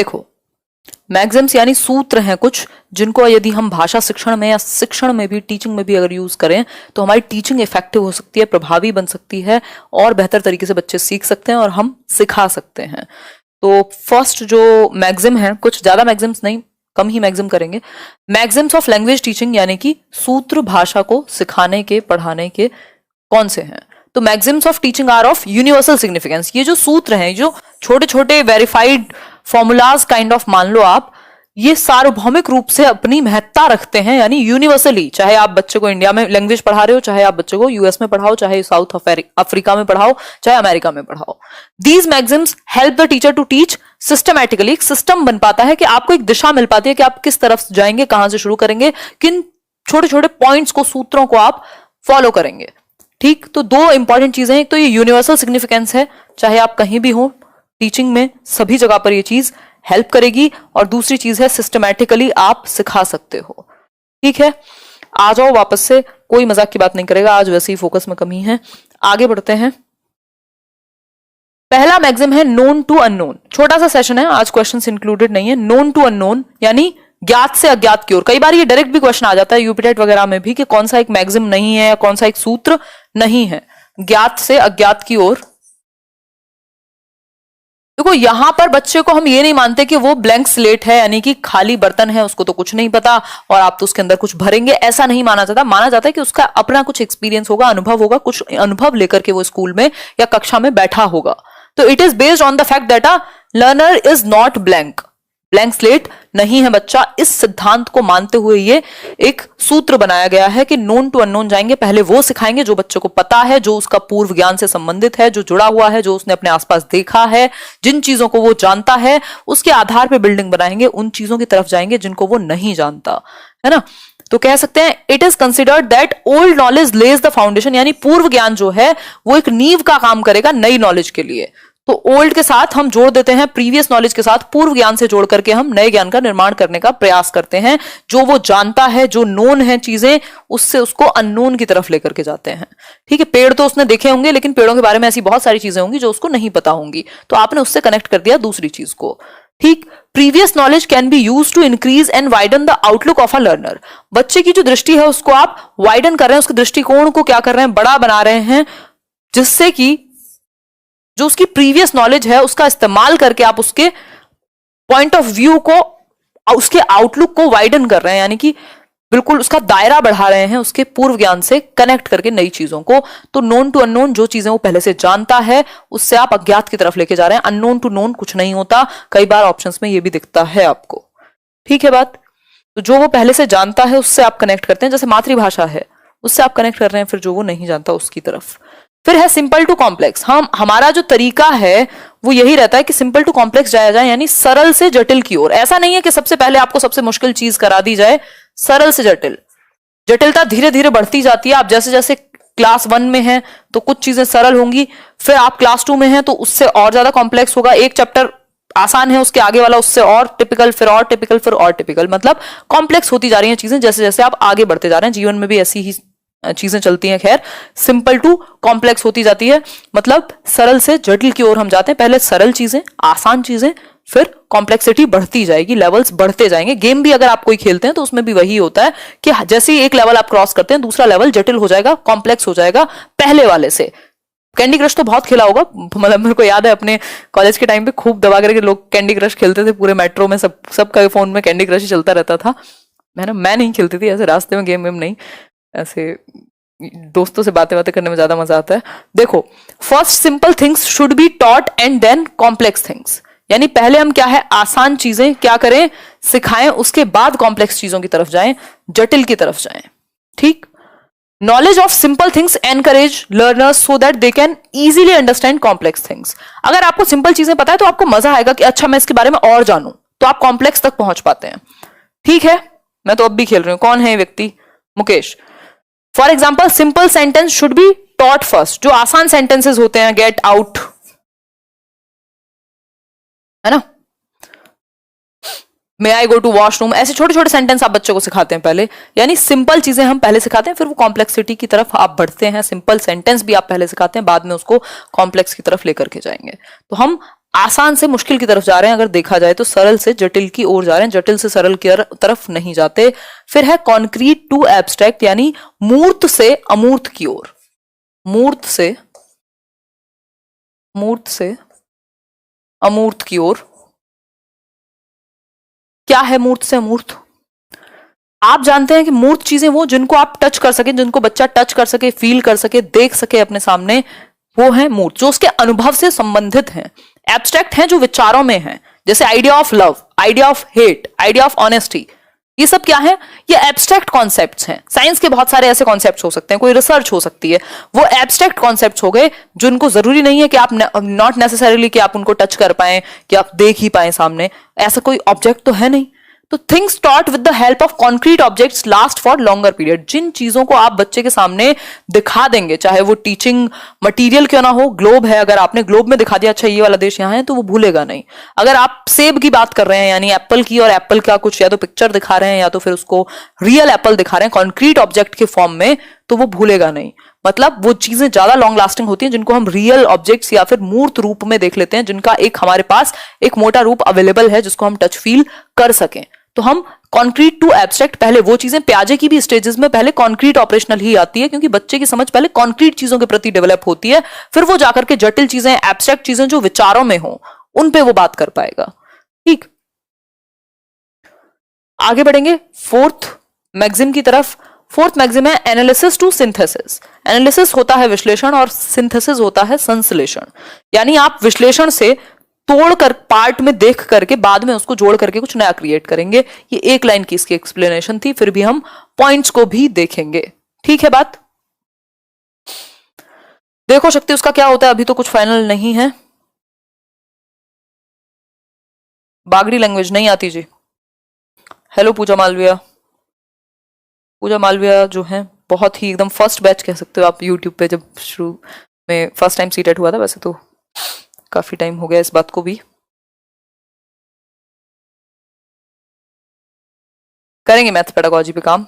देखो, मैग्जिम्स यानी सूत्र हैं कुछ जिनको यदि हम भाषा शिक्षण में या शिक्षण में भी, टीचिंग में भी अगर यूज करें तो हमारी टीचिंग इफेक्टिव हो सकती है, प्रभावी बन सकती है और बेहतर तरीके से बच्चे सीख सकते हैं और हम सिखा सकते हैं। तो फर्स्ट जो मैग्जिम है, कुछ ज्यादा मैग्जिम्स नहीं, कम ही मैग्जिम करेंगे। मैग्जिम्स ऑफ लैंग्वेज टीचिंग यानी कि सूत्र भाषा को सिखाने के, पढ़ाने के कौन से हैं? तो maxims of teaching are of universal significance. ये जो सूत्र हैं, जो छोटे छोटे वेरीफाइड फॉर्मूलाज काइंड ऑफ मान लो आप, ये सार्वभौमिक रूप से अपनी महत्ता रखते हैं, यानी यूनिवर्सली। चाहे आप बच्चे को इंडिया में लैंग्वेज पढ़ा रहे हो, चाहे आप बच्चे को यूएस में पढ़ाओ, चाहे साउथ अफ्रीका में पढ़ाओ, चाहे अमेरिका में पढ़ाओ। These maxims help the teacher to teach systematically. एक सिस्टम बन पाता है कि आपको एक दिशा मिल पाती है कि आप किस तरफ जाएंगे, कहां से शुरू करेंगे, किन छोटे छोटे पॉइंट्स को, सूत्रों को आप फॉलो करेंगे। ठीक, तो दो इंपॉर्टेंट चीजें, एक तो ये यूनिवर्सल सिग्निफिकेंस है, चाहे आप कहीं भी हो, टीचिंग में सभी जगह पर ये चीज हेल्प करेगी, और दूसरी चीज है सिस्टमैटिकली आप सिखा सकते हो। ठीक है, आ जाओ वापस से, कोई मजाक की बात नहीं करेगा आज, वैसे ही फोकस में कमी है। आगे बढ़ते हैं। पहला मैग्जिम है नोन टू अननोन। छोटा सा सेशन है आज, क्वेश्चंस इंक्लूडेड नहीं है। नोन टू अननोन यानी ज्ञात से अज्ञात की ओर। कई बार ये डायरेक्ट भी क्वेश्चन आ जाता है यूपीटेट वगैरह में भी कि कौन सा एक मैग्जिम नहीं है, कौन सा एक सूत्र नहीं है। ज्ञात से अज्ञात की ओर। देखो, यहां पर बच्चे को हम ये नहीं मानते कि वो ब्लैंक स्लेट है, यानी कि खाली बर्तन है, उसको तो कुछ नहीं पता और आप तो उसके अंदर कुछ भरेंगे, ऐसा नहीं माना जाता। माना जाता है कि उसका अपना कुछ एक्सपीरियंस होगा, अनुभव होगा, कुछ अनुभव लेकर के वो स्कूल में या कक्षा में बैठा होगा। तो it is based on the fact that a learner is not blank slate नहीं है बच्चा। इस सिद्धांत को मानते हुए ये एक सूत्र बनाया गया है कि नोन टू अननोन जाएंगे, पहले वो सिखाएंगे जो बच्चे को पता है, जो उसका पूर्व ज्ञान से संबंधित है, जो जुड़ा हुआ है, जो उसने अपने आसपास देखा है, जिन चीजों को वो जानता है, उसके आधार पर बिल्डिंग बनाएंगे। उन चीजों की तरफ जाएंगे जिनको वो नहीं जानता है ना। तो कह सकते हैं it is considered that old knowledge Lay's the foundation, यानी पूर्व ज्ञान जो है वो एक नींव का काम करेगा नई नॉलेज के लिए। तो ओल्ड के साथ हम जोड़ देते हैं, प्रीवियस नॉलेज के साथ पूर्व ज्ञान से जोड़ करके हम नए ज्ञान का निर्माण करने का प्रयास करते हैं। जो वो जानता है, जो नोन है चीजें, उससे उसको अननोन की तरफ लेकर के जाते हैं। ठीक है, पेड़ तो उसने देखे होंगे, लेकिन पेड़ों के बारे में ऐसी बहुत सारी चीजें होंगी जो उसको नहीं पता होंगी, तो आपने उससे कनेक्ट कर दिया दूसरी चीज को। ठीक, previous knowledge can be use to increase and widen the outlook of a learner. बच्चे की जो दृष्टि है उसको आप वाइडन कर रहे हैं, उसके दृष्टिकोण को क्या कर रहे हैं, बड़ा बना रहे हैं, जिससे कि जो उसकी प्रीवियस नॉलेज है उसका इस्तेमाल करके आप उसके पॉइंट ऑफ व्यू को, उसके आउटलुक को वाइडन कर रहे हैं, यानी कि बिल्कुल उसका दायरा बढ़ा रहे हैं, उसके पूर्व ज्ञान से कनेक्ट करके नई चीजों को। तो नोन टू अननोन, जो चीजें वो पहले से जानता है उससे आप अज्ञात की तरफ लेके जा रहे हैं। अननोन टू नोन कुछ नहीं होता, कई बार ऑप्शंस में ये भी दिखता है आपको। ठीक है बात, तो जो वो पहले से जानता है उससे आप कनेक्ट करते हैं, जैसे मातृभाषा है उससे आप कनेक्ट कर रहे हैं, फिर जो वो नहीं जानता उसकी तरफ। फिर है सिंपल टू कॉम्प्लेक्स। हमारा जो तरीका है वो यही रहता है कि सिंपल टू कॉम्प्लेक्स जाया जाए, यानी सरल से जटिल की ओर। ऐसा नहीं है कि सबसे पहले आपको सबसे मुश्किल चीज करा दी जाए, सरल से जटिल। जटिलता धीरे धीरे बढ़ती जाती है। आप जैसे जैसे क्लास 1 में हैं तो कुछ चीजें सरल होंगी, फिर आप क्लास 2 में हैं तो उससे और ज्यादा कॉम्प्लेक्स होगा। एक चैप्टर आसान है, उसके आगे वाला उससे और टिपिकल, फिर और टिपिकल, फिर और टिपिकल, मतलब कॉम्प्लेक्स होती जा रही हैं चीजें जैसे जैसे आप आगे बढ़ते जा रहे हैं। जीवन में भी ऐसी ही चीजें चलती हैं। खैर, सिंपल टू कॉम्प्लेक्स होती जाती है, मतलब सरल से जटिल की ओर हम जाते हैं। पहले सरल चीजें, आसान चीजें, फिर कॉम्प्लेक्सिटी बढ़ती जाएगी, लेवल्स बढ़ते जाएंगे। गेम भी अगर आप कोई खेलते हैं तो उसमें भी वही होता है कि जैसे ही एक लेवल आप क्रॉस करते हैं दूसरा लेवल जटिल हो जाएगा, कॉम्प्लेक्स हो जाएगा पहले वाले से। कैंडी क्रश तो बहुत खेला होगा, मतलब मेरे को याद है अपने कॉलेज के टाइम पे खूब दबा करके लोग कैंडी क्रश खेलते थे। पूरे मेट्रो में सबका फोन में कैंडी क्रश ही चलता रहता था। मैं नहीं खेलती थी ऐसे रास्ते में, गेम नहीं, ऐसे दोस्तों से बातें करने में ज्यादा मजा आता है। देखो, first simple things should be taught and then complex things, यानी पहले हम क्या है, आसान चीजें क्या करें, सिखाएं, उसके बाद कॉम्प्लेक्स चीजों की तरफ जाएं, जटिल की तरफ जाएं। ठीक, knowledge of simple things encourage learners so that they can easily understand complex things. अगर आपको सिंपल चीजें पता है तो आपको मजा आएगा कि अच्छा मैं इसके बारे में और जानूं, तो आप कॉम्प्लेक्स तक पहुंच पाते हैं। ठीक है, मैं तो अब भी खेल रही हूं। कौन है ये व्यक्ति? Mukesh. For example, simple sentence should be taught first. जो आसान सेंटेंसेस होते हैं, गेट आउट, है ना, मे आई गो टू वॉशरूम, ऐसे छोटे छोटे सेंटेंस आप बच्चों को सिखाते हैं पहले, यानी सिंपल चीजें हम पहले सिखाते हैं, फिर वो कॉम्प्लेक्सिटी की तरफ आप बढ़ते हैं। सिंपल सेंटेंस भी आप पहले सिखाते हैं, बाद में उसको कॉम्प्लेक्स की तरफ लेकर के जाएंगे। तो हम आसान से मुश्किल की तरफ जा रहे हैं, अगर देखा जाए तो सरल से जटिल की ओर जा रहे हैं, जटिल से सरल की तरफ नहीं जाते। फिर है कॉन्क्रीट टू एब्स्ट्रैक्ट, यानी मूर्त से अमूर्त की ओर। मूर्त से अमूर्त की ओर। क्या है मूर्त से अमूर्त? आप जानते हैं कि मूर्त चीजें वो जिनको आप टच कर सके, जिनको बच्चा टच कर सके, फील कर सके, देख सके अपने सामने, वो है मूर्त, जो उसके अनुभव से संबंधित हैं। एब्स्ट्रैक्ट हैं जो विचारों में हैं, जैसे idea of love, idea of hate, idea of honesty. ये सब क्या है? ये एब्स्ट्रैक्ट कॉन्सेप्ट्स हैं। साइंस के बहुत सारे ऐसे कॉन्सेप्ट्स हो सकते हैं, कोई रिसर्च हो सकती है, वो एब्स्ट्रैक्ट कॉन्सेप्ट्स हो गए, जिनको जरूरी नहीं है कि आप नॉट नेसेसरीली कि आप उनको टच कर पाए, कि आप देख ही पाए सामने, ऐसा कोई ऑब्जेक्ट तो है नहीं। तो things taught with the help of concrete objects last for longer period. जिन चीजों को आप बच्चे के सामने दिखा देंगे, चाहे वो टीचिंग मटेरियल क्यों ना हो, ग्लोब है, अगर आपने ग्लोब में दिखा दिया अच्छा ये वाला देश यहाँ है, तो वो भूलेगा नहीं। अगर आप सेब की बात कर रहे हैं, यानी एप्पल की, और एप्पल का कुछ या तो पिक्चर दिखा रहे हैं या तो फिर उसको रियल एप्पल दिखा रहे हैं कॉन्क्रीट ऑब्जेक्ट के फॉर्म में, तो वो भूलेगा नहीं। मतलब वो चीजें ज्यादा लॉन्ग लास्टिंग होती हैं जिनको हम रियल ऑब्जेक्ट्स या फिर मूर्त रूप में देख लेते हैं, जिनका एक हमारे पास एक मोटा रूप अवेलेबल है, जिसको हम टच फील कर सकें। तो हम कॉन्क्रीट टू एब्स्ट्रैक्ट, पहले वो चीजें प्याजे की भी स्टेजेस में पहले कॉन्क्रीट ऑपरेशनल ही आती है, क्योंकि बच्चे की समझ पहले कॉन्क्रीट चीजों के प्रति डेवलप होती है, फिर वो जाकर के जटिल चीजें, एब्स्ट्रैक्ट चीजें जो विचारों में हो, उन पे वो बात कर पाएगा। ठीक, आगे बढ़ेंगे फोर्थ मैक्सिम की तरफ। फोर्थ मैक्सिम है एनालिसिस टू सिंथेसिस। एनालिसिस होता है विश्लेषण और सिंथेसिस होता है संश्लेषण, यानी आप विश्लेषण से तोड़कर पार्ट में देख करके बाद में उसको जोड़ करके कुछ नया क्रिएट करेंगे। ये एक लाइन की इसकी एक्सप्लेनेशन थी, फिर भी हम पॉइंट्स को भी देखेंगे। ठीक है बात? देखो शक्ति उसका क्या होता है, अभी तो कुछ फाइनल नहीं है। बागड़ी लैंग्वेज नहीं आती जी। हेलो पूजा मालविया। पूजा मालविया जो है बहुत ही एकदम फर्स्ट बैच कह सकते हो आप यूट्यूब पे, जब शुरू में फर्स्ट टाइम सीटेट हुआ था, वैसे तो काफी टाइम हो गया इस बात को भी। करेंगे मैथ पेडागोजी पे काम,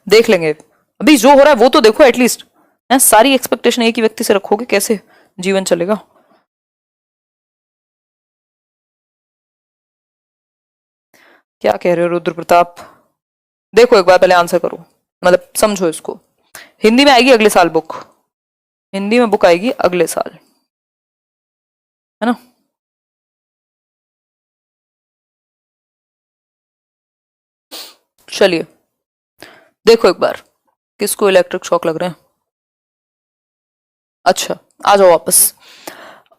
देख लेंगे। अभी जो हो रहा है वो तो देखो एटलीस्ट। सारी एक्सपेक्टेशन एक ही व्यक्ति से रखोगे, कैसे जीवन चलेगा? क्या कह रहे हो रुद्र प्रताप? देखो एक बार पहले आंसर करो, मतलब समझो इसको। हिंदी में आएगी अगले साल बुक, हिंदी में बुक आएगी अगले साल, है ना? चलिए देखो एक बार, किसको इलेक्ट्रिक शॉक लग रहे हैं? अच्छा आ जाओ वापस।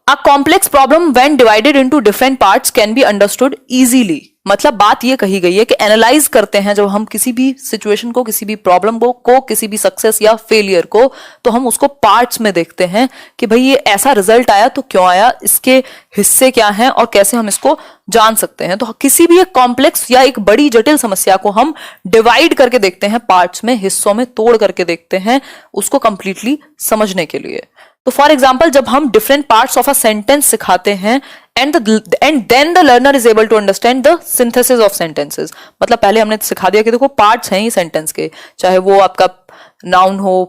A complex problem when divided into different parts can be understood easily। मतलब बात ये कही गई है कि एनालाइज करते हैं जब हम किसी भी सिचुएशन को, किसी भी प्रॉब्लम को, किसी भी सक्सेस या फेलियर को, तो हम उसको पार्ट्स में देखते हैं कि भाई ये ऐसा रिजल्ट आया तो क्यों आया, इसके हिस्से क्या हैं और कैसे हम इसको जान सकते हैं। तो किसी भी एक कॉम्प्लेक्स या एक बड़ी जटिल समस्या को हम डिवाइड करके देखते हैं, पार्ट्स में, हिस्सों में तोड़ करके देखते हैं उसको कंप्लीटली समझने के लिए। तो फॉर एग्जाम्पल जब हम different parts of a sentence सिखाते हैं and then the learner is able to understand the synthesis of sentences. मतलब पहले हमने सिखा दिया कि देखो पार्ट्स हैं ये सेंटेंस के, चाहे वो आपका नाउन हो,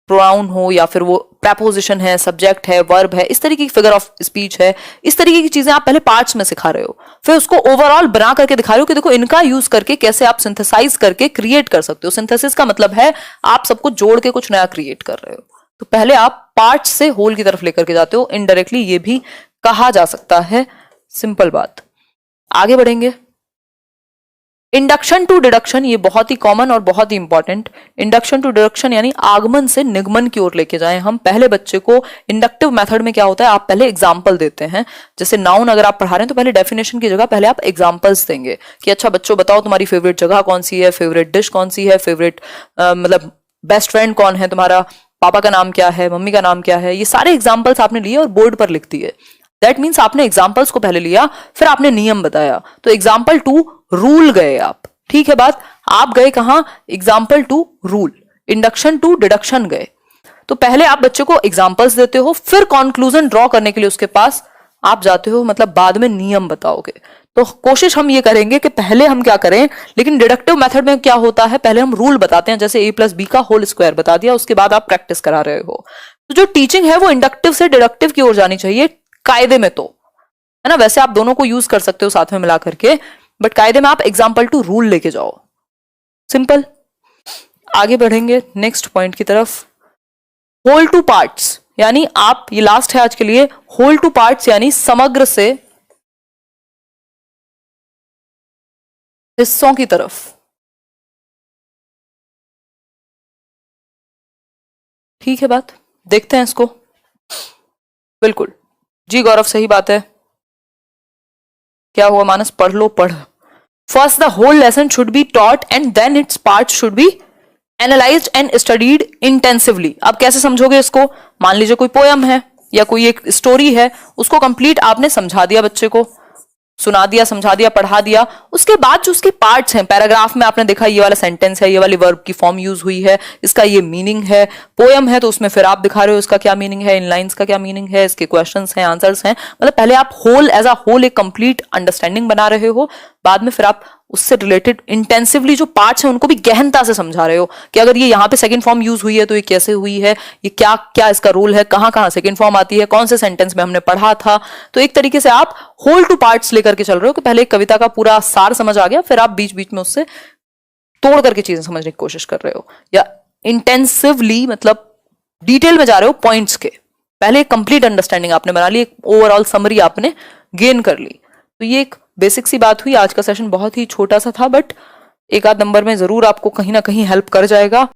प्रोनाउन हो, या फिर वो प्रेपोजिशन है, सब्जेक्ट है, वर्ब है, इस तरीके की फिगर ऑफ स्पीच है, इस तरीके की चीजें आप पहले पार्ट्स में सिखा रहे हो, फिर उसको ओवरऑल बना करके दिखा रहे हो कि देखो इनका यूज करके कैसे आप सिंथेसाइज करके क्रिएट कर सकते हो। सिंथेसिस का मतलब है आप सबको जोड़ के कुछ नया क्रिएट कर रहे हो। तो पहले आप पार्ट से होल की तरफ लेकर के जाते हो, इनडायरेक्टली ये भी कहा जा सकता है। सिंपल बात। आगे बढ़ेंगे। इंडक्शन टू डिडक्शन, ये बहुत ही कॉमन और बहुत ही इंपॉर्टेंट। इंडक्शन टू डिडक्शन यानी आगमन से निगमन की ओर लेके जाएं हम। पहले बच्चे को इंडक्टिव मेथड में क्या होता है, आप पहले एग्जाम्पल देते हैं। जैसे नाउन अगर आप पढ़ा रहे हैं तो पहले डेफिनेशन की जगह पहले आप एग्जाम्पल्स देंगे कि अच्छा बच्चों बताओ तुम्हारी फेवरेट जगह कौन सी है, फेवरेट डिश कौन सी है, फेवरेट मतलब बेस्ट फ्रेंड कौन है तुम्हारा, पापा का नाम क्या है, मम्मी का नाम क्या है। ये सारे एग्जाम्पल्स आपने लिए और बोर्ड पर लिख दिए। दैट मीन्स आपने एग्जाम्पल्स को पहले लिया, फिर आपने नियम बताया। तो एग्जाम्पल टू रूल गए आप। ठीक है बात? आप गए कहां? Example to rule. Induction to deduction गए। तो पहले आप बच्चे को एग्जाम्पल्स देते हो, फिर कंक्लूजन ड्रॉ करने के लिए उसके पास आप जाते हो, मतलब बाद में नियम बताओगे। तो कोशिश हम ये करेंगे कि पहले हम क्या करें, लेकिन डिडक्टिव मेथड में क्या होता है, पहले हम रूल बताते हैं, जैसे a+b का होल स्क्वायर बता दिया, उसके बाद आप प्रैक्टिस करा रहे हो। तो जो टीचिंग है वो इंडक्टिव से डिडक्टिव की ओर जानी चाहिए कायदे में। तो है ना। वैसे आप दोनों को यूज कर सकते हो साथ में मिला करके, बट कायदे में आप एग्जाम्पल टू रूल लेके जाओ। सिंपल। आगे बढ़ेंगे नेक्स्ट पॉइंट की तरफ। होल टू पार्ट्स, यानी आप, ये लास्ट है आज के लिए, होल टू पार्ट्स यानी समग्र से हिस्सों की तरफ। ठीक है बात, देखते हैं इसको। बिल्कुल जी गौरव, सही बात है। क्या हुआ मानस, पढ़ लो पढ़। First the whole lesson should be taught and then its part should be analysed and studied intensively. अब कैसे समझोगे इसको? मान लीजिए कोई पोयम है या कोई एक स्टोरी है, उसको कंप्लीट आपने समझा दिया, बच्चे को सुना दिया, समझा दिया, पढ़ा दिया। उसके बाद जो उसके पार्ट्स हैं, पैराग्राफ में आपने देखा ये वाला सेंटेंस है, ये वाली वर्ब की फॉर्म यूज हुई है, इसका ये मीनिंग है। पोयम है तो उसमें फिर आप दिखा रहे हो इसका क्या मीनिंग है, इन लाइंस का क्या मीनिंग है, इसके क्वेश्चंस हैं, आंसर्स हैं। मतलब पहले आप होल एज अ होल एक कंप्लीट अंडरस्टैंडिंग बना रहे हो, बाद में फिर आप उससे रिलेटेड इंटेंसिवली जो पार्ट्स हैं उनको भी गहनता से समझा रहे हो कि अगर ये यहाँ पे सेकंड फॉर्म यूज हुई है तो ये कैसे हुई है, ये क्या क्या इसका रोल है, कहाँ कहाँ सेकंड फॉर्म आती है, कौन से सेंटेंस में हमने पढ़ा था। तो एक तरीके से आप होल टू पार्ट्स लेकर के चल रहे हो कि पहले एक कविता का पूरा सार समझ आ गया, फिर आप बीच बीच में उससे तोड़ करके चीजें समझने की कोशिश कर रहे हो, या इंटेंसिवली मतलब डिटेल में जा रहे हो पॉइंट्स के। पहले एक कंप्लीट अंडरस्टैंडिंग आपने बना ली, एक ओवरऑल समरी आपने गेन कर ली। तो ये एक बेसिक सी बात हुई। आज का सेशन बहुत ही छोटा सा था, बट एक आध नंबर में जरूर आपको कहीं ना कहीं हेल्प कर जाएगा।